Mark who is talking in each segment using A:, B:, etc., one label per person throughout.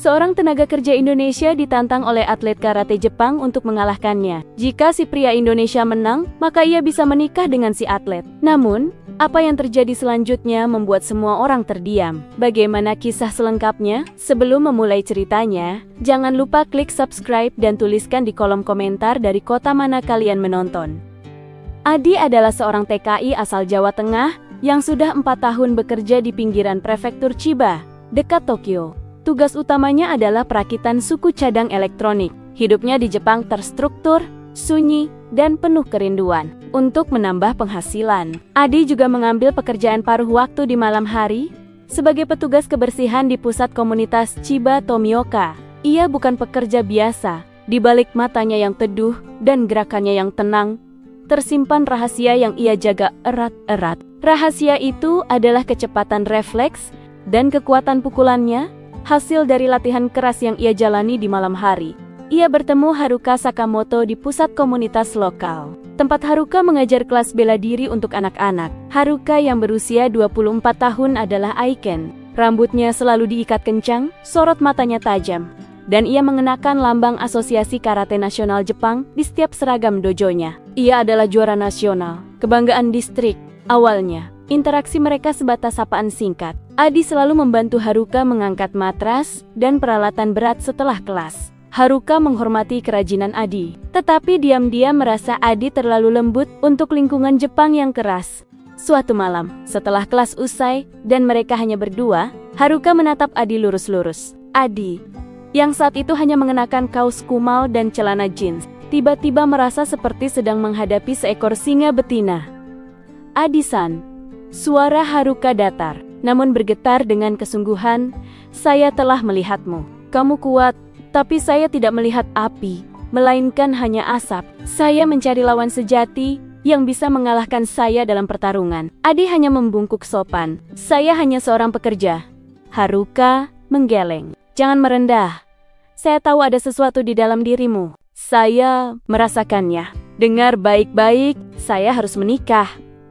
A: Seorang tenaga kerja Indonesia ditantang oleh atlet karate Jepang untuk mengalahkannya. Jika si pria Indonesia menang, maka ia bisa menikah dengan si atlet. Namun, apa yang terjadi selanjutnya membuat semua orang terdiam. Bagaimana kisah selengkapnya? Sebelum memulai ceritanya, jangan lupa klik subscribe dan tuliskan di kolom komentar dari kota mana kalian menonton. Adi adalah seorang TKI asal Jawa Tengah yang sudah 4 tahun bekerja di pinggiran prefektur Chiba, dekat Tokyo. Tugas utamanya adalah perakitan suku cadang elektronik. Hidupnya di Jepang terstruktur, sunyi, dan penuh kerinduan. Untuk menambah penghasilan, Adi juga mengambil pekerjaan paruh waktu di malam hari sebagai petugas kebersihan di pusat komunitas Chiba Tomioka. Ia bukan pekerja biasa. Di balik matanya yang teduh dan gerakannya yang tenang, tersimpan rahasia yang ia jaga erat-erat. Rahasia itu adalah kecepatan refleks dan kekuatan pukulannya, hasil dari latihan keras yang ia jalani di malam hari. Ia bertemu Haruka Sakamoto di pusat komunitas lokal. Tempat Haruka mengajar kelas bela diri untuk anak-anak. Haruka yang berusia 24 tahun adalah Aiken. Rambutnya selalu diikat kencang, sorot matanya tajam. Dan ia mengenakan lambang Asosiasi Karate Nasional Jepang di setiap seragam dojonya. Ia adalah juara nasional, kebanggaan distrik. Awalnya, interaksi mereka sebatas sapaan singkat. Adi selalu membantu Haruka mengangkat matras dan peralatan berat setelah kelas. Haruka menghormati kerajinan Adi, tetapi diam-diam merasa Adi terlalu lembut untuk lingkungan Jepang yang keras. Suatu malam, setelah kelas usai dan mereka hanya berdua, Haruka menatap Adi lurus-lurus. Adi, yang saat itu hanya mengenakan kaos kumal dan celana jeans, tiba-tiba merasa seperti sedang menghadapi seekor singa betina. Adi-san, suara Haruka datar, namun bergetar dengan kesungguhan. Saya telah melihatmu. Kamu kuat, tapi saya tidak melihat api, melainkan hanya asap. Saya mencari lawan sejati yang bisa mengalahkan saya dalam pertarungan. Adi hanya membungkuk sopan. Saya hanya seorang pekerja. Haruka menggeleng. Jangan merendah. Saya tahu ada sesuatu di dalam dirimu. Saya merasakannya. Dengar baik-baik, saya harus menikah.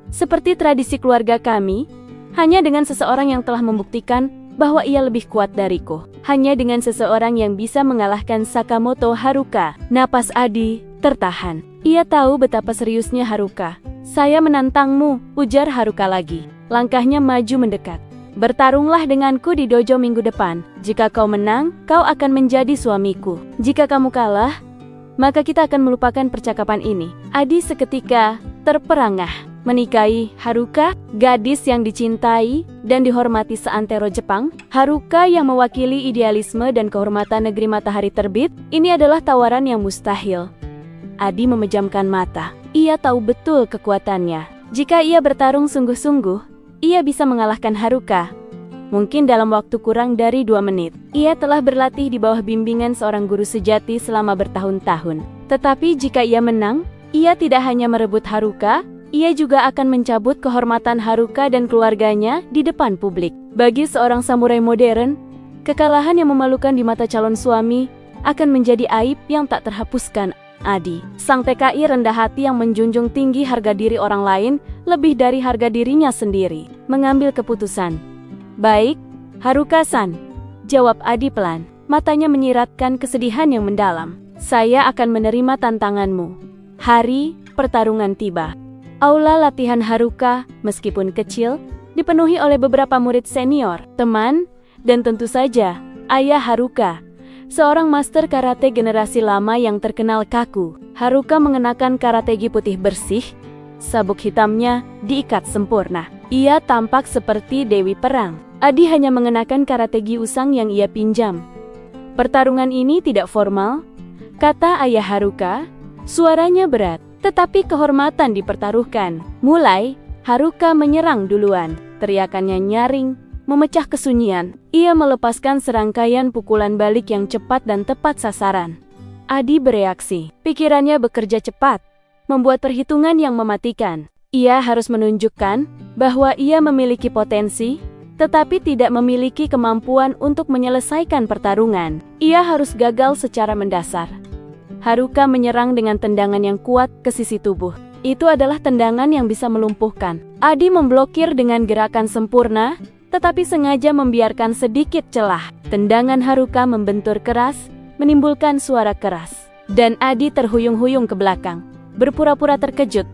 A: Seperti tradisi keluarga kami, hanya dengan seseorang yang telah membuktikan bahwa ia lebih kuat dariku. Hanya dengan seseorang yang bisa mengalahkan Sakamoto Haruka. Napas Adi tertahan. Ia tahu betapa seriusnya Haruka. Saya menantangmu, ujar Haruka lagi. Langkahnya maju mendekat. Bertarunglah denganku di dojo minggu depan. Jika kau menang, kau akan menjadi suamiku. Jika kamu kalah, maka kita akan melupakan percakapan ini. Adi seketika terperangah. Menikahi Haruka, gadis yang dicintai dan dihormati seantero Jepang. Haruka yang mewakili idealisme dan kehormatan negeri matahari terbit. Ini adalah tawaran yang mustahil. Adi memejamkan mata. Ia tahu betul kekuatannya. Jika ia bertarung sungguh-sungguh, ia bisa mengalahkan Haruka. Mungkin dalam waktu kurang dari 2 menit. Ia telah berlatih di bawah bimbingan seorang guru sejati selama bertahun-tahun. Tetapi jika ia menang, ia tidak hanya merebut Haruka, ia juga akan mencabut kehormatan Haruka dan keluarganya di depan publik. Bagi seorang samurai modern, kekalahan yang memalukan di mata calon suami akan menjadi aib yang tak terhapuskan. Adi, sang TKI rendah hati yang menjunjung tinggi harga diri orang lain lebih dari harga dirinya sendiri, mengambil keputusan. Baik, Haruka-san, jawab Adi pelan. Matanya menyiratkan kesedihan yang mendalam. Saya akan menerima tantanganmu. Hari pertarungan tiba. Aula latihan Haruka, meskipun kecil, dipenuhi oleh beberapa murid senior, teman, dan tentu saja, ayah Haruka. Seorang master karate generasi lama yang terkenal kaku. Haruka mengenakan karategi putih bersih, sabuk hitamnya diikat sempurna. Ia tampak seperti dewi perang. Adi hanya mengenakan karategi usang yang ia pinjam. Pertarungan ini tidak formal, kata ayah Haruka, suaranya berat. Tetapi kehormatan dipertaruhkan. Mulai, Haruka menyerang duluan. Teriakannya nyaring, memecah kesunyian. Ia melepaskan serangkaian pukulan balik yang cepat dan tepat sasaran. Adi bereaksi. Pikirannya bekerja cepat, membuat perhitungan yang mematikan. Ia harus menunjukkan bahwa ia memiliki potensi, tetapi tidak memiliki kemampuan untuk menyelesaikan pertarungan. Ia harus gagal secara mendasar. Haruka menyerang dengan tendangan yang kuat ke sisi tubuh. Itu adalah tendangan yang bisa melumpuhkan. Adi memblokir dengan gerakan sempurna, tetapi sengaja membiarkan sedikit celah. Tendangan Haruka membentur keras, menimbulkan suara keras. Dan Adi terhuyung-huyung ke belakang, berpura-pura terkejut.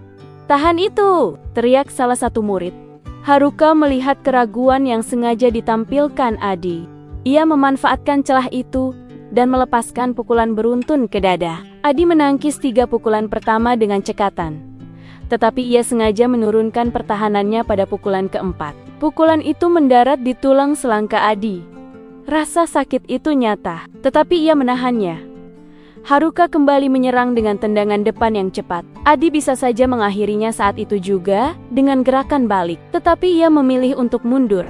A: "Tahan itu!" teriak salah satu murid. Haruka melihat keraguan yang sengaja ditampilkan Adi. Ia memanfaatkan celah itu dan melepaskan pukulan beruntun ke dada. Adi menangkis 3 pukulan pertama dengan cekatan. Tetapi ia sengaja menurunkan pertahanannya pada pukulan keempat. Pukulan itu mendarat di tulang selangka Adi. Rasa sakit itu nyata, tetapi ia menahannya. Haruka kembali menyerang dengan tendangan depan yang cepat. Adi bisa saja mengakhirinya saat itu juga dengan gerakan balik, tetapi ia memilih untuk mundur.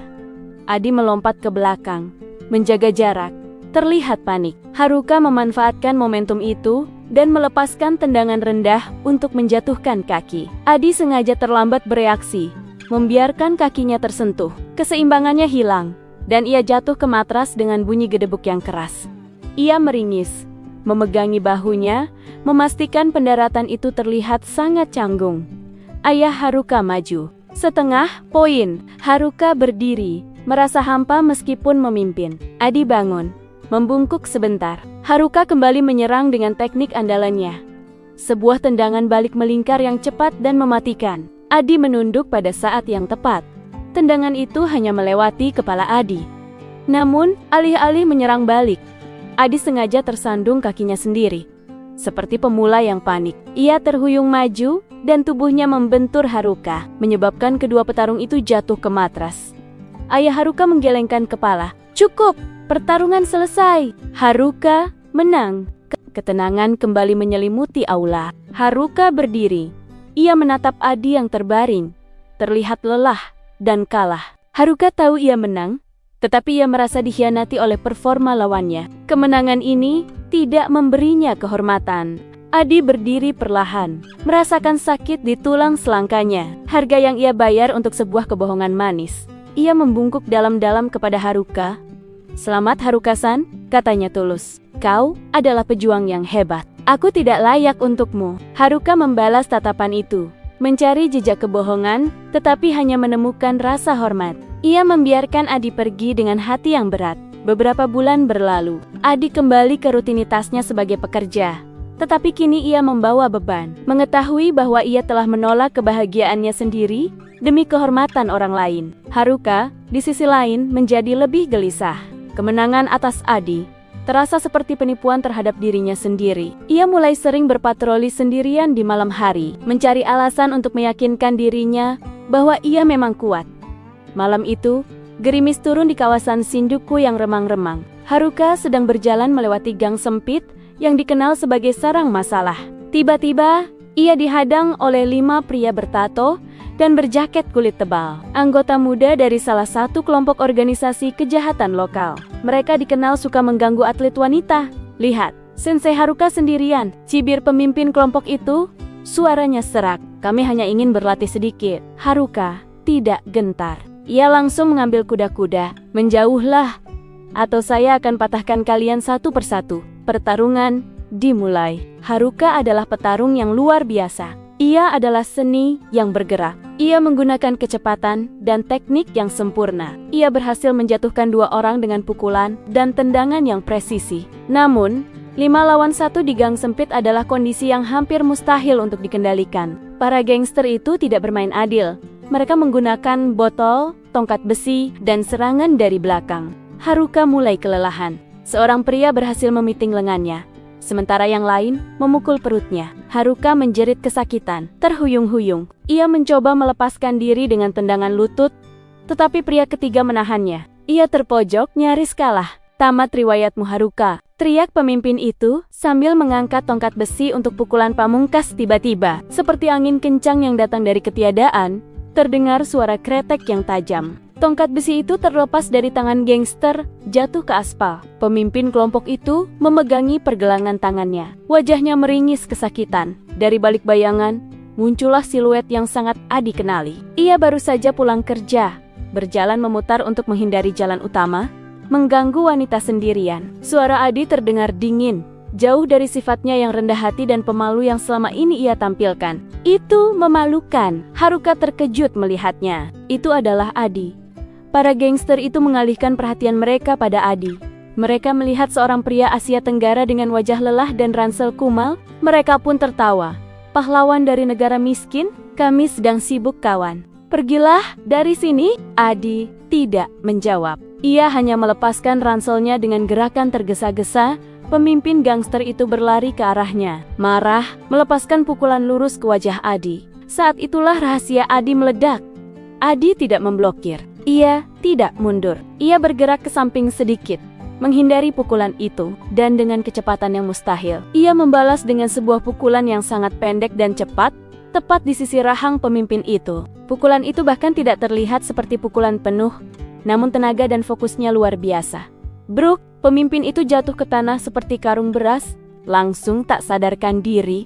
A: Adi melompat ke belakang, menjaga jarak, terlihat panik. Haruka memanfaatkan momentum itu dan melepaskan tendangan rendah untuk menjatuhkan kaki. Adi sengaja terlambat bereaksi, membiarkan kakinya tersentuh. Keseimbangannya hilang, dan ia jatuh ke matras dengan bunyi gedebuk yang keras. Ia meringis, memegangi bahunya, memastikan pendaratan itu terlihat sangat canggung. Ayah Haruka maju. Setengah poin. Haruka berdiri, merasa hampa meskipun memimpin. Adi bangun, membungkuk sebentar. Haruka kembali menyerang dengan teknik andalannya. Sebuah tendangan balik melingkar yang cepat dan mematikan. Adi menunduk pada saat yang tepat. Tendangan itu hanya melewati kepala Adi. Namun, alih-alih menyerang balik, Adi sengaja tersandung kakinya sendiri. Seperti pemula yang panik, ia terhuyung maju dan tubuhnya membentur Haruka, menyebabkan kedua petarung itu jatuh ke matras. Ayah Haruka menggelengkan kepala. "Cukup, pertarungan selesai." Haruka menang. Ketenangan kembali menyelimuti aula. Haruka berdiri. Ia menatap Adi yang terbaring, terlihat lelah dan kalah. Haruka tahu ia menang, tetapi ia merasa dikhianati oleh performa lawannya. Kemenangan ini tidak memberinya kehormatan. Adi berdiri perlahan, merasakan sakit di tulang selangkanya. Harga yang ia bayar untuk sebuah kebohongan manis. Ia membungkuk dalam-dalam kepada Haruka. "Selamat Haruka-san," katanya tulus. "Kau adalah pejuang yang hebat. Aku tidak layak untukmu." Haruka membalas tatapan itu, mencari jejak kebohongan, tetapi hanya menemukan rasa hormat. Ia membiarkan Adi pergi dengan hati yang berat. Beberapa bulan berlalu, Adi kembali ke rutinitasnya sebagai pekerja. Tetapi kini ia membawa beban, mengetahui bahwa ia telah menolak kebahagiaannya sendiri demi kehormatan orang lain. Haruka, di sisi lain, menjadi lebih gelisah. Kemenangan atas Adi terasa seperti penipuan terhadap dirinya sendiri. Ia mulai sering berpatroli sendirian di malam hari, mencari alasan untuk meyakinkan dirinya bahwa ia memang kuat. Malam itu, gerimis turun di kawasan Shinjuku yang remang-remang. Haruka sedang berjalan melewati gang sempit yang dikenal sebagai sarang masalah. Tiba-tiba, ia dihadang oleh 5 pria bertato dan berjaket kulit tebal. Anggota muda dari salah satu kelompok organisasi kejahatan lokal. Mereka dikenal suka mengganggu atlet wanita. "Lihat, Sensei Haruka sendirian," cibir pemimpin kelompok itu. Suaranya serak. "Kami hanya ingin berlatih sedikit." Haruka tidak gentar. Ia langsung mengambil kuda-kuda. "Menjauhlah, atau saya akan patahkan kalian satu persatu." Pertarungan dimulai. Haruka adalah petarung yang luar biasa. Ia adalah seni yang bergerak. Ia menggunakan kecepatan dan teknik yang sempurna. Ia berhasil menjatuhkan 2 orang dengan pukulan dan tendangan yang presisi. Namun, 5 lawan 1 di gang sempit adalah kondisi yang hampir mustahil untuk dikendalikan. Para gangster itu tidak bermain adil. Mereka menggunakan botol, tongkat besi, dan serangan dari belakang. Haruka mulai kelelahan. Seorang pria berhasil memiting lengannya, sementara yang lain memukul perutnya. Haruka menjerit kesakitan, terhuyung-huyung. Ia mencoba melepaskan diri dengan tendangan lutut, tetapi pria ketiga menahannya. Ia terpojok nyaris kalah. "Tamat riwayatmu Haruka," teriak pemimpin itu sambil mengangkat tongkat besi untuk pukulan pamungkas. Tiba-tiba, seperti angin kencang yang datang dari ketiadaan, terdengar suara kretek yang tajam. Tongkat besi itu terlepas dari tangan gangster, jatuh ke aspal. Pemimpin kelompok itu memegangi pergelangan tangannya. Wajahnya meringis kesakitan. Dari balik bayangan, muncullah siluet yang sangat Adi kenali. Ia baru saja pulang kerja, berjalan memutar untuk menghindari jalan utama, mengganggu wanita sendirian. Suara Adi terdengar dingin, jauh dari sifatnya yang rendah hati dan pemalu yang selama ini ia tampilkan. Itu memalukan. Haruka terkejut melihatnya. Itu adalah Adi. Para gangster itu mengalihkan perhatian mereka pada Adi. Mereka melihat seorang pria Asia Tenggara dengan wajah lelah dan ransel kumal. Mereka pun tertawa. Pahlawan dari negara miskin, kami sedang sibuk kawan. Pergilah dari sini. Adi tidak menjawab. Ia hanya melepaskan ranselnya dengan gerakan tergesa-gesa. Pemimpin gangster itu berlari ke arahnya. Marah, melepaskan pukulan lurus ke wajah Adi. Saat itulah rahasia Adi meledak. Adi tidak memblokir. Ia tidak mundur. Ia bergerak ke samping sedikit, menghindari pukulan itu, dan dengan kecepatan yang mustahil, ia membalas dengan sebuah pukulan yang sangat pendek dan cepat, tepat di sisi rahang pemimpin itu. Pukulan itu bahkan tidak terlihat seperti pukulan penuh, namun tenaga dan fokusnya luar biasa. Bruk, pemimpin itu jatuh ke tanah seperti karung beras, langsung tak sadarkan diri.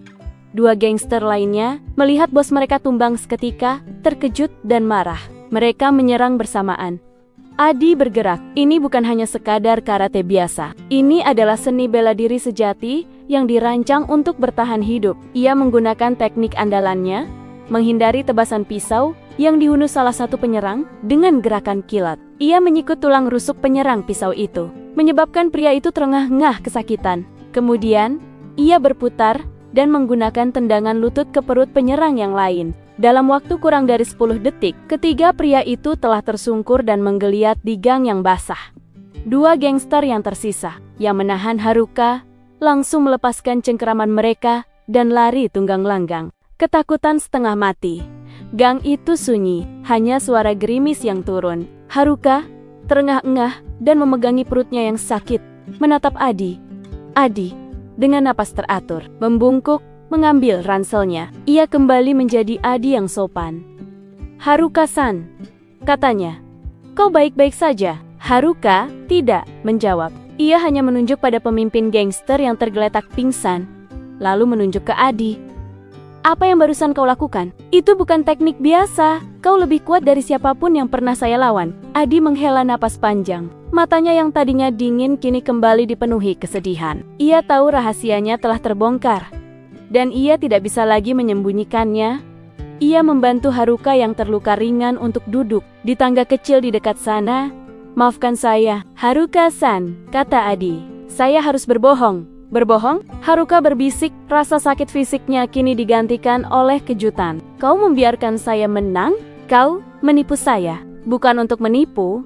A: Dua gangster lainnya melihat bos mereka tumbang seketika, terkejut dan marah. Mereka menyerang bersamaan. Adi bergerak. Ini bukan hanya sekadar karate biasa. Ini adalah seni bela diri sejati yang dirancang untuk bertahan hidup. Ia menggunakan teknik andalannya, menghindari tebasan pisau yang dihunus salah satu penyerang dengan gerakan kilat. Ia menyikut tulang rusuk penyerang pisau itu, menyebabkan pria itu terengah-engah kesakitan. Kemudian, ia berputar dan menggunakan tendangan lutut ke perut penyerang yang lain. Dalam waktu kurang dari 10 detik, ketiga pria itu telah tersungkur dan menggeliat di gang yang basah. Dua gangster yang tersisa, yang menahan Haruka, langsung melepaskan cengkeraman mereka dan lari tunggang langgang. Ketakutan setengah mati. Gang itu sunyi, hanya suara gerimis yang turun. Haruka terengah-engah dan memegangi perutnya yang sakit, menatap Adi. Adi, dengan napas teratur, membungkuk, mengambil ranselnya. Ia kembali menjadi Adi yang sopan. Haruka-san, katanya. Kau baik-baik saja? Haruka tidak menjawab. Ia hanya menunjuk pada pemimpin gangster yang tergeletak pingsan, lalu menunjuk ke Adi. Apa yang barusan kau lakukan? Itu bukan teknik biasa. Kau lebih kuat dari siapapun yang pernah saya lawan. Adi menghela napas panjang. Matanya yang tadinya dingin kini kembali dipenuhi kesedihan. Ia tahu rahasianya telah terbongkar, dan ia tidak bisa lagi menyembunyikannya. Ia membantu Haruka yang terluka ringan untuk duduk di tangga kecil di dekat sana. Maafkan saya, Haruka-san, kata Adi. Saya harus berbohong. Berbohong? Haruka berbisik, rasa sakit fisiknya kini digantikan oleh kejutan. Kau membiarkan saya menang? Kau menipu saya. Bukan untuk menipu.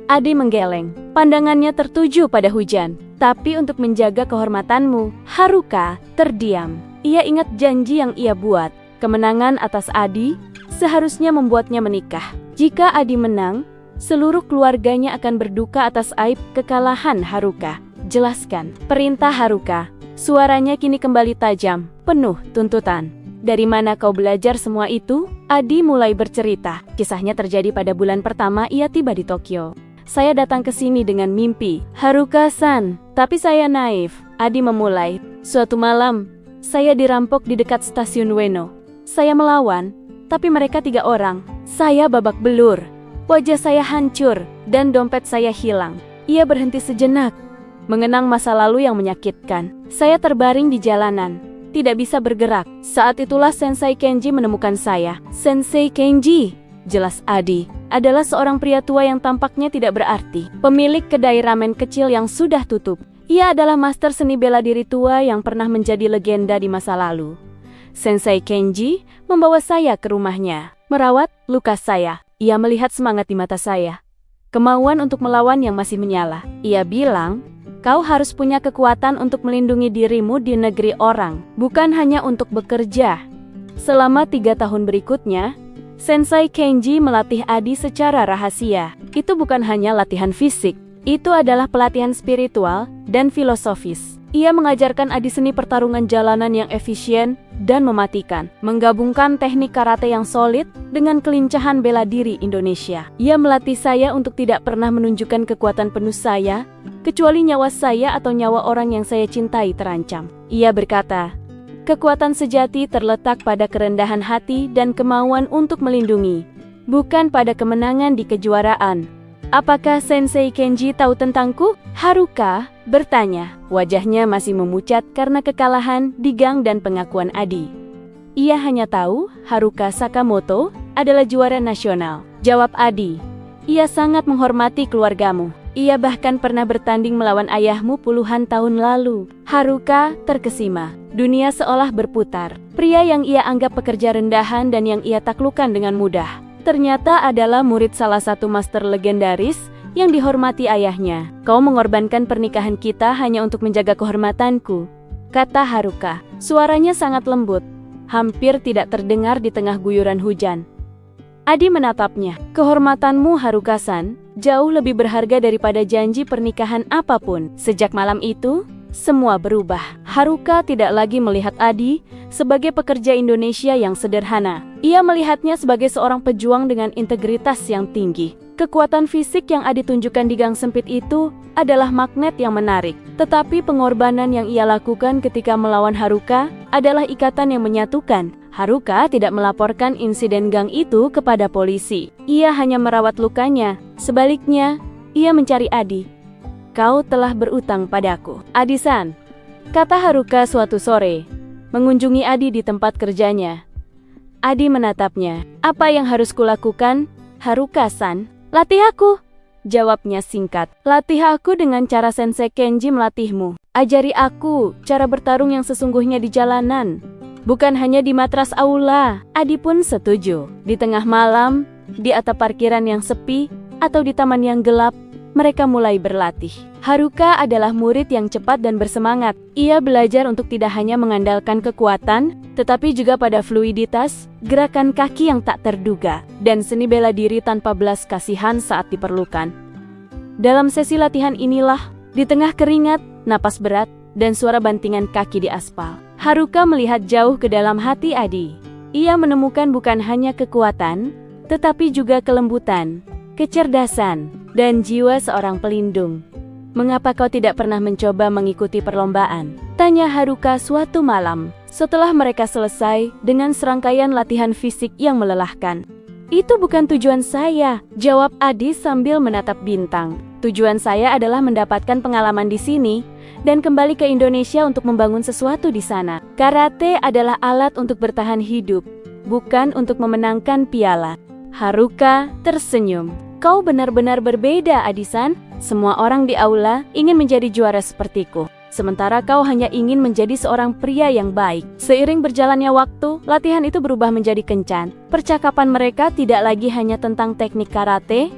A: Adi menggeleng. Pandangannya tertuju pada hujan. Tapi untuk menjaga kehormatanmu, Haruka terdiam. Ia ingat janji yang ia buat. Kemenangan atas Adi seharusnya membuatnya menikah. Jika Adi menang, seluruh keluarganya akan berduka atas aib kekalahan Haruka. Jelaskan, perintah Haruka. Suaranya kini kembali tajam, penuh tuntutan. Dari mana kau belajar semua itu? Adi mulai bercerita. Kisahnya terjadi pada bulan pertama ia tiba di Tokyo. Saya datang ke sini dengan mimpi, Haruka-san. Tapi saya naif. Adi memulai. Suatu malam, saya dirampok di dekat stasiun Ueno. Saya melawan, tapi mereka 3 orang. Saya babak belur. Wajah saya hancur, dan dompet saya hilang. Ia berhenti sejenak, mengenang masa lalu yang menyakitkan. Saya terbaring di jalanan, tidak bisa bergerak. Saat itulah Sensei Kenji menemukan saya. Sensei Kenji, jelas Adi, adalah seorang pria tua yang tampaknya tidak berarti. Pemilik kedai ramen kecil yang sudah tutup. Ia adalah master seni bela diri tua yang pernah menjadi legenda di masa lalu. Sensei Kenji membawa saya ke rumahnya, merawat luka saya. Ia melihat semangat di mata saya, kemauan untuk melawan yang masih menyala. Ia bilang, kau harus punya kekuatan untuk melindungi dirimu di negeri orang, bukan hanya untuk bekerja. Selama 3 tahun berikutnya, Sensei Kenji melatih Adi secara rahasia. Itu bukan hanya latihan fisik, itu adalah pelatihan spiritual dan filosofis. Ia mengajarkan Adi seni pertarungan jalanan yang efisien dan mematikan, menggabungkan teknik karate yang solid dengan kelincahan bela diri Indonesia. Ia melatih saya untuk tidak pernah menunjukkan kekuatan penuh saya, kecuali nyawa saya atau nyawa orang yang saya cintai terancam. Ia berkata, kekuatan sejati terletak pada kerendahan hati dan kemauan untuk melindungi, bukan pada kemenangan di kejuaraan. Apakah Sensei Kenji tahu tentangku? Haruka bertanya. Wajahnya masih memucat karena kekalahan di gang dan pengakuan Adi. Ia hanya tahu Haruka Sakamoto adalah juara nasional. Jawab Adi. Ia sangat menghormati keluargamu. Ia bahkan pernah bertanding melawan ayahmu puluhan tahun lalu. Haruka terkesima. Dunia seolah berputar. Pria yang ia anggap pekerja rendahan dan yang ia taklukkan dengan mudah, ternyata adalah murid salah satu master legendaris yang dihormati ayahnya. Kau mengorbankan pernikahan kita hanya untuk menjaga kehormatanku, kata Haruka. Suaranya sangat lembut, hampir tidak terdengar di tengah guyuran hujan. Adi menatapnya. Kehormatanmu, Haruka-san, jauh lebih berharga daripada janji pernikahan apapun. Sejak malam itu, semua berubah. Haruka tidak lagi melihat Adi sebagai pekerja Indonesia yang sederhana. Ia melihatnya sebagai seorang pejuang dengan integritas yang tinggi. Kekuatan fisik yang Adi tunjukkan di gang sempit itu adalah magnet yang menarik. Tetapi pengorbanan yang ia lakukan ketika melawan Haruka adalah ikatan yang menyatukan. Haruka tidak melaporkan insiden gang itu kepada polisi. Ia hanya merawat lukanya. Sebaliknya, ia mencari Adi. Kau telah berutang padaku, Adi-san, kata Haruka suatu sore, mengunjungi Adi di tempat kerjanya. Adi menatapnya. Apa yang harus kulakukan, Haruka-san? Latih aku, jawabnya singkat. Latih aku dengan cara Sensei Kenji melatihmu. Ajari aku cara bertarung yang sesungguhnya di jalanan, bukan hanya di matras aula. Adi pun setuju. Di tengah malam, di atap parkiran yang sepi, atau di taman yang gelap, mereka mulai berlatih. Haruka adalah murid yang cepat dan bersemangat. Ia belajar untuk tidak hanya mengandalkan kekuatan, tetapi juga pada fluiditas, gerakan kaki yang tak terduga, dan seni bela diri tanpa belas kasihan saat diperlukan. Dalam sesi latihan inilah, di tengah keringat, napas berat, dan suara bantingan kaki di aspal, Haruka melihat jauh ke dalam hati Adi. Ia menemukan bukan hanya kekuatan, tetapi juga kelembutan, kecerdasan, dan jiwa seorang pelindung. Mengapa kau tidak pernah mencoba mengikuti perlombaan? Tanya Haruka suatu malam, setelah mereka selesai dengan serangkaian latihan fisik yang melelahkan. Itu bukan tujuan saya, jawab Adi sambil menatap bintang. Tujuan saya adalah mendapatkan pengalaman di sini, dan kembali ke Indonesia untuk membangun sesuatu di sana. Karate adalah alat untuk bertahan hidup, bukan untuk memenangkan piala. Haruka tersenyum. Kau benar-benar berbeda, Adi-san. Semua orang di aula ingin menjadi juara sepertiku, sementara kau hanya ingin menjadi seorang pria yang baik. Seiring berjalannya waktu, latihan itu berubah menjadi kencan. Percakapan mereka tidak lagi hanya tentang teknik karate,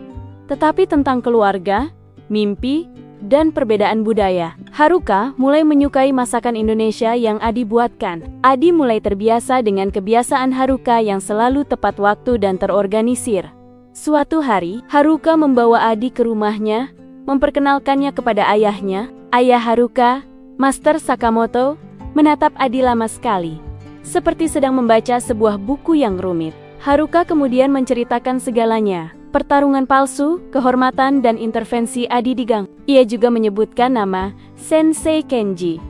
A: tetapi tentang keluarga, mimpi, dan perbedaan budaya. Haruka mulai menyukai masakan Indonesia yang Adi buatkan. Adi mulai terbiasa dengan kebiasaan Haruka yang selalu tepat waktu dan terorganisir. Suatu hari, Haruka membawa Adi ke rumahnya, memperkenalkannya kepada ayahnya. Ayah Haruka, Master Sakamoto, menatap Adi lama sekali, seperti sedang membaca sebuah buku yang rumit. Haruka kemudian menceritakan segalanya, pertarungan palsu, kehormatan, dan intervensi Adi di gang. Ia juga menyebutkan nama Sensei Kenji.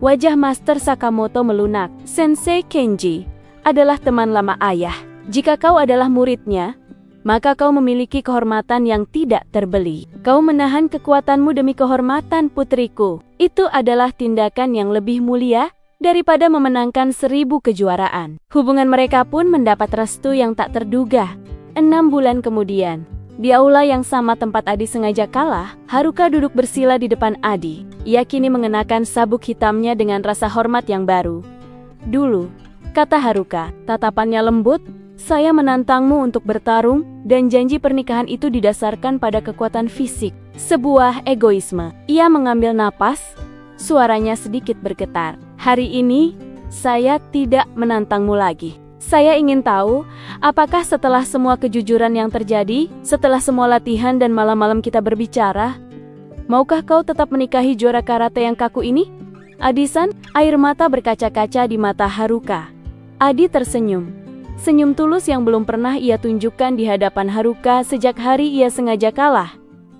A: Wajah Master Sakamoto melunak. Sensei Kenji adalah teman lama ayah. Jika kau adalah muridnya, maka kau memiliki kehormatan yang tidak terbeli. Kau menahan kekuatanmu demi kehormatan putriku. Itu adalah tindakan yang lebih mulia daripada memenangkan 1000 kejuaraan. Hubungan mereka pun mendapat restu yang tak terduga. 6 bulan kemudian, di aula yang sama tempat Adi sengaja kalah, Haruka duduk bersila di depan Adi. Ia kini mengenakan sabuk hitamnya dengan rasa hormat yang baru. Dulu, kata Haruka, tatapannya lembut, saya menantangmu untuk bertarung, dan janji pernikahan itu didasarkan pada kekuatan fisik. Sebuah egoisme. Ia mengambil napas, suaranya sedikit bergetar. Hari ini, saya tidak menantangmu lagi. Saya ingin tahu, apakah setelah semua kejujuran yang terjadi, setelah semua latihan dan malam-malam kita berbicara, maukah kau tetap menikahi juara karate yang kaku ini? Adi-san, air mata berkaca-kaca di mata Haruka. Adi tersenyum. Senyum tulus yang belum pernah ia tunjukkan di hadapan Haruka sejak hari ia sengaja kalah.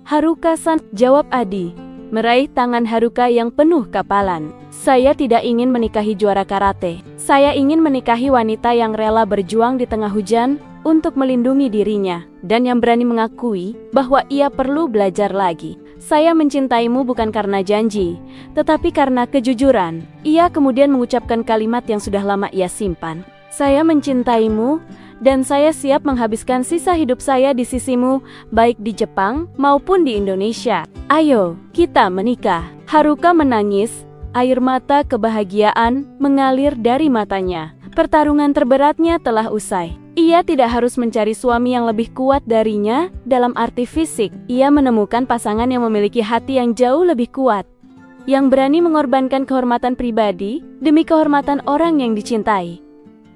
A: Haruka-san, jawab Adi, meraih tangan Haruka yang penuh kapalan. Saya tidak ingin menikahi juara karate. Saya ingin menikahi wanita yang rela berjuang di tengah hujan untuk melindungi dirinya, dan yang berani mengakui bahwa ia perlu belajar lagi. Saya mencintaimu bukan karena janji, tetapi karena kejujuran. Ia kemudian mengucapkan kalimat yang sudah lama ia simpan. Saya mencintaimu dan saya siap menghabiskan sisa hidup saya di sisimu, baik di Jepang maupun di Indonesia. Ayo, kita menikah." Haruka menangis, air mata kebahagiaan mengalir dari matanya. Pertarungan terberatnya telah usai. Ia tidak harus mencari suami yang lebih kuat darinya dalam arti fisik. Ia menemukan pasangan yang memiliki hati yang jauh lebih kuat, yang berani mengorbankan kehormatan pribadi demi kehormatan orang yang dicintai.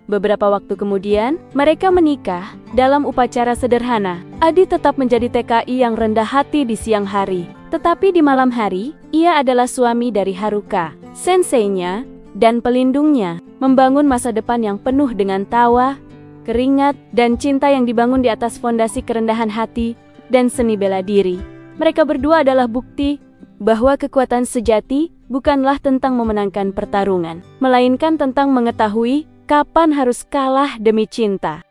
A: Beberapa waktu kemudian, mereka menikah dalam upacara sederhana. Adi tetap menjadi TKI yang rendah hati di siang hari, tetapi di malam hari, ia adalah suami dari Haruka, senseinya dan pelindungnya, membangun masa depan yang penuh dengan tawa, keringat, dan cinta yang dibangun di atas fondasi kerendahan hati dan seni bela diri. Mereka berdua adalah bukti bahwa kekuatan sejati bukanlah tentang memenangkan pertarungan, melainkan tentang mengetahui kapan harus kalah demi cinta.